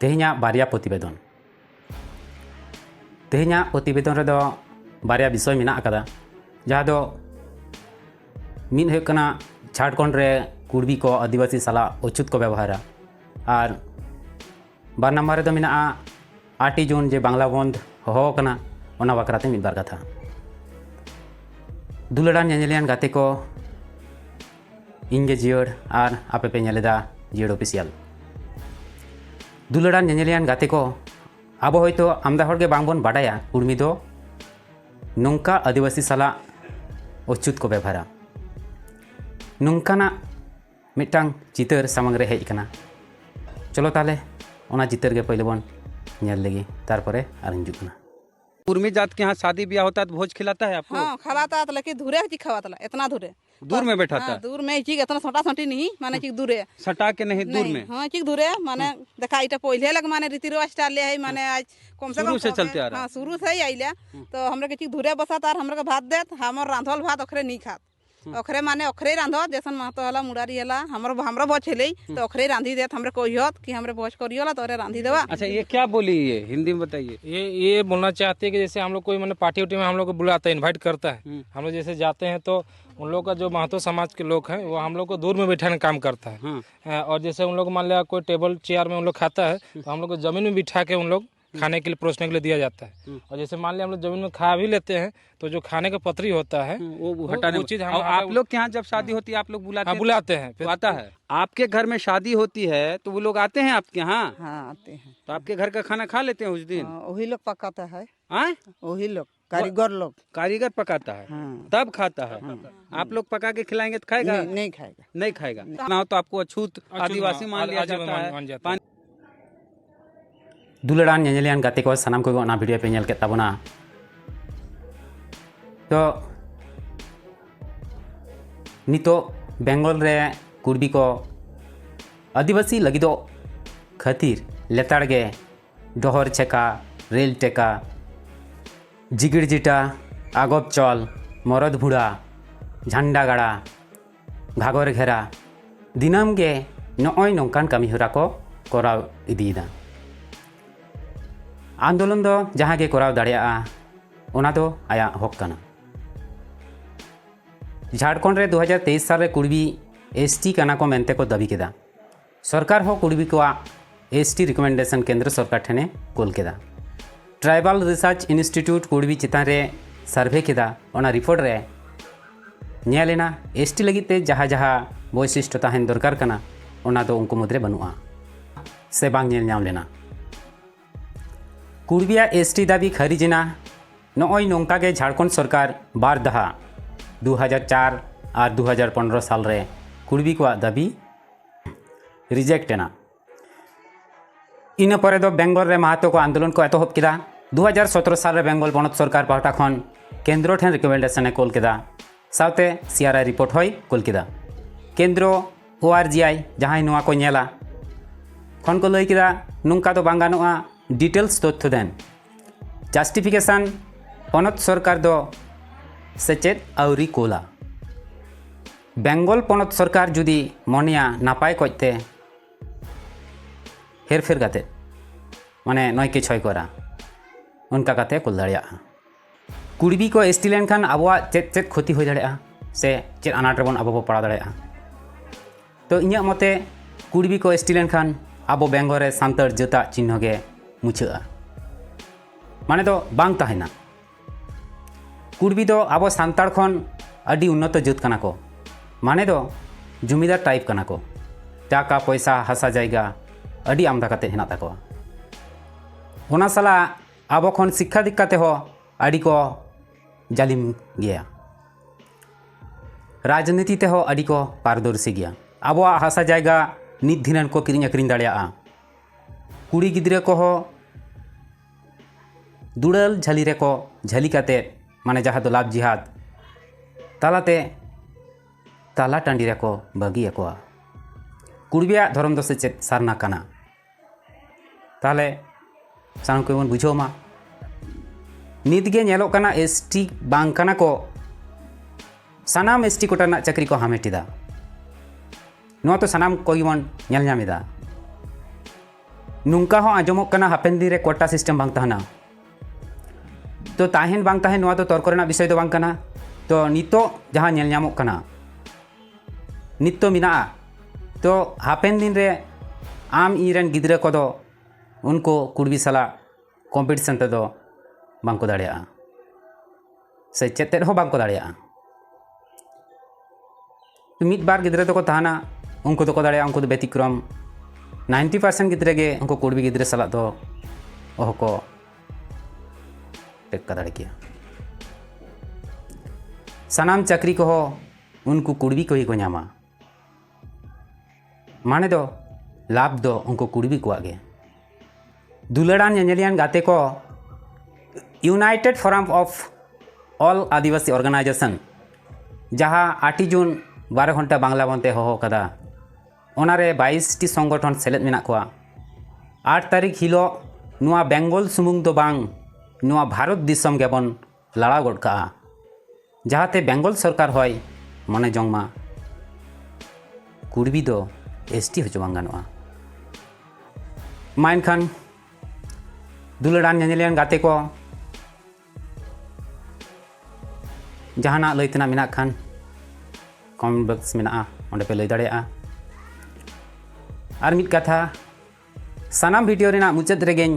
तेहना बारिया प्रतिवेदन तेहना प्रतिवेदन रे बारिया विषय मेना अकादा जहाँ दो मिद हुयुग कना झारखंड रे कुर्बी को आदिवासी साला अछूत को व्यवहारा और बार नंबर रे मेना 8 जून जे बांग्ला बंद हो कना ओना बाखराते मिद बार कथा दुलारान नेनेलियान गाते को इंगे जियोड़ और आपे पे नेलेदा जियोड़ ऑफिशियल दुलारान नेनेलियान गाते को अब होयतो आमदा हर के बांगबन बाडाया कुर्मी दो नोंका आदिवासी साला अछूत को व्यवहारा नोंकाना मिटांग चितर सामंग रे हेज कना चलो ताले ओना चितर के पहले बन नेल लेगी तारपरे आर हिजुग कना। कुर्मी जात के यहाँ शादी ब्याह होता है तो भोज खिलाता है आपको? हाँ खिलाता है, लेकिन धूरे ही खिलाता है, इतना धूरे दूर में बैठा था? दूर में चीज इतना छोटा छोटी नहीं माने चीज दूरे सटा के नहीं दूर में? हाँ चीज दूरे माने देखा इटा पहले लग माने रीति रिवाज डाल है माने आज कम से कम शुरू से चलते आ रहा है। हाँ शुरू से ही आइले तो हमरे के चीज धूरे बसाता और हमरे के भात देत हमर रांधल भात ओखरे नहीं खात ओखरे माने ओखरे रांधो जैसन महतो हला मुरारी हला हमरो भोज हेले तो ओखरे रांधी देत हमरे कोहियत कि हमरे भोज करियोला तोरे रांधी देवा। अच्छा ये क्या बोली ये हिंदी में बताइए? ये बोलना चाहते हैं कि जैसे हम लोग कोई मैंने पार्टी उटी में हम लोग को बुलाता है, इनवाइट करता है, हम लोग जैसे जाते हैं तो उन लोग का जो महतो समाज के लोग हैं वो हम लोग को दूर में बैठाने का काम करता है। और जैसे उन लोग मान लिया कोई टेबल चेयर में उन लोग खाता है तो हम लोग को जमीन में बिठा के उन लोग खाने के लिए परोसने के लिए दिया जाता है। और जैसे मान लिया हम लोग जमीन में खा भी लेते हैं तो जो खाने का पतरी होता है वो हटाने वो चीज हम आप लोग के यहाँ जब शादी होती है आप लोग बुलाते हैं? फिर आता है आपके घर में शादी होती है तो वो लोग आते हैं आपके यहाँ? हाँ आते हैं। तो आपके घर का खाना खा लेते हैं उस दिन? वही लोग पकाता है, वही लोग कारीगर पकाता है हाँ। तब खाता है। आप लोग पका के खिलाएंगे तो खाएगा? नहीं खाएगा। नहीं खाएगा ना हो तो आपको अछूत आदिवासी मान लिया जाता है। दुलारान नेनेलियान गाते को सानाम को ओना वीडियो पे नेल के ताबोना तो नितो बेंगल रे कुर्बी को आदिवासी लगिदो खातिर लेताड़ गे डोहर चेका रेल टेका जिगिड़ जिटा आगब चल मरद भुड़ा झंडा गाड़ा घागर घेरा दिनाम गे नॉय नौकान कमी हरा को कराव इदीदा आंदोलन दो जहाँ के कराव दाड़िया ओना दो आया हक कना। झारखंड रे 2023 साल रे कुर्बी एसटी कना को मेनते को दाबी केदा सरकार हो कुर्बी को एसटी रिकमेंडेशन केंद्र सरकार ठेने कोल केदा ट्राइबल रिसर्च इंस्टीट्यूट कुर्बी चितान रे सर्वे केदा ओना रिपोर्ट रे नेलेना एसटी लगी ते जहाँ जहाँ वैशिष्ट्य ताहेन दरकार कना ओना दो उनको मुद्रे बनुआ से बांग नेल नाम लेना कुर्बिया एसटी दाबी खारिजना नॉय नौका के झारखंड सरकार बार दहा 2004 और 2015 साल रे कुर्बी को दाबी रिजेक्टेना इन पर दो बेंगल रे महतो को आंदोलन को एतहब केदा 2017 साल रे बेंगल बनत सरकार पाहटा खन केंद्र ठेन रिकमेंडेशन कोल केदा साउते सीआरआई रिपोर्ट होय कोल केदा केंद्र ओआरजीआई जहां नोआ को नेला खन को लई केदा नुंका दो बांगानोआ डिटेल्स तथ्य देन जस्टिफिकेशन पनत सरकार दो सेचेत आउरी कोला बेंगल पनत सरकार जुदी मनिया नापाय कोजते हेरफेर गाते माने नय के छय करा उनका काते कुल दाड़िया कुर्बी को एसटी लेन खान आबोआ चेत चेत क्षति हो दाड़िया से चेत अनाट रेबन आबो पड़ा दाड़िया तो इᱧ मते कुर्बी को एसटी लेन खान आबो बेंगल रे सांतार जाता चिन्ह गे मुछा माने दो बांग ताहेना कुर्बी दो आबो सांतार खन अडी उन्नत जात कना को माने दो जमीदार टाइप कना को टाका पैसा हासा जायगा अडी आमदा काते हेना ताको ओना साला आबो खन शिक्षा दिक्कते हो अडी को जालिम गया राजनीति ते हो अडी को पारदर्शी गया आबो हासा जायगा नित धिनन को किरिंग अकरिंग दाड़िया कुड़ी गिद्रे को हो दुड़ल झली रे को झली काते माने जहाँ दो लाभ जिहाद तालाते ताला टांडी रे को बागी अकोआ कुर्बिया धर्म दो से चेत सारना कना ताले सानम को बन बुझो मा नित गे नेलो कना एसटी बांग कना को सानाम एसटी कोटा चाकरी को हामेटिदा नो तो सानाम को बन नेल ᱧᱟᱢᱮᱫᱟ नुंका हो आंजमोग कना हापेन दिन रे कोटा सिस्टम बांग तहना तो ताहेन बांग ताहेन नोआ तो तर्क रेना विषय दो बांग कना तो नितो जहां नेल ᱧᱟᱢᱚᱜ कना नित तो मिना तो हापेन दिन रे आम इरेन गिद्रे को दो उनको कुड़बी साला कॉम्पिटिशन ते दो बांग को दाड़िया से चेतेद हो बांग को दाड़िया मिद बार गिद्रे तो को तहाना उनको तो को दाड़िया उनको तो व्यतिक्रम 90% गिद्रे गे उनको कुड़बी गिद्रे साला दो ओह को टेक्का दाड़े किया सानाम चाकरी को हो उनको कुड़बी को ही को ᱧᱟᱢᱟ माने दो लाभ दो उनको कुड़बी को आगे दुलड़ान ᱧᱮᱧᱮᱞᱤᱭᱟᱱ गाते को united forum of all Adivasi organisation जहाँ 8 जून 12 घंटा बांग्ला बनते हो कदा ओनारे 22 टी संगठन सेलेद मेना कोआ 8 तारीख हिलो नुआ बेंगल सुमुंग दो बांग नुआ भारत दिसम गेबन लड़ा गड का जहाते बेंगल सरकार होय मने जंगमा कुड़बी दो एसटी हो बांग गानोआ मा एनखान दुलड़ान ᱧᱮᱧᱮᱞᱤᱭᱟᱱ गाते को जहाना लैतना मेना खान कमेंट बॉक्स मेना ओंडे पे लೈ दाड़ेया और मिद कथा सानाम वीडियो रेना मुचाद रेगेन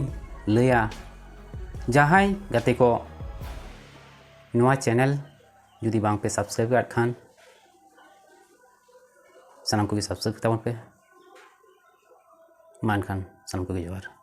लैया जहां गाते को नोआ चैनल जुदी बांग पे सब्सक्राइब कर खान सानाम को सब्सक्राइब करता पे मान खान सानाम को जोहार।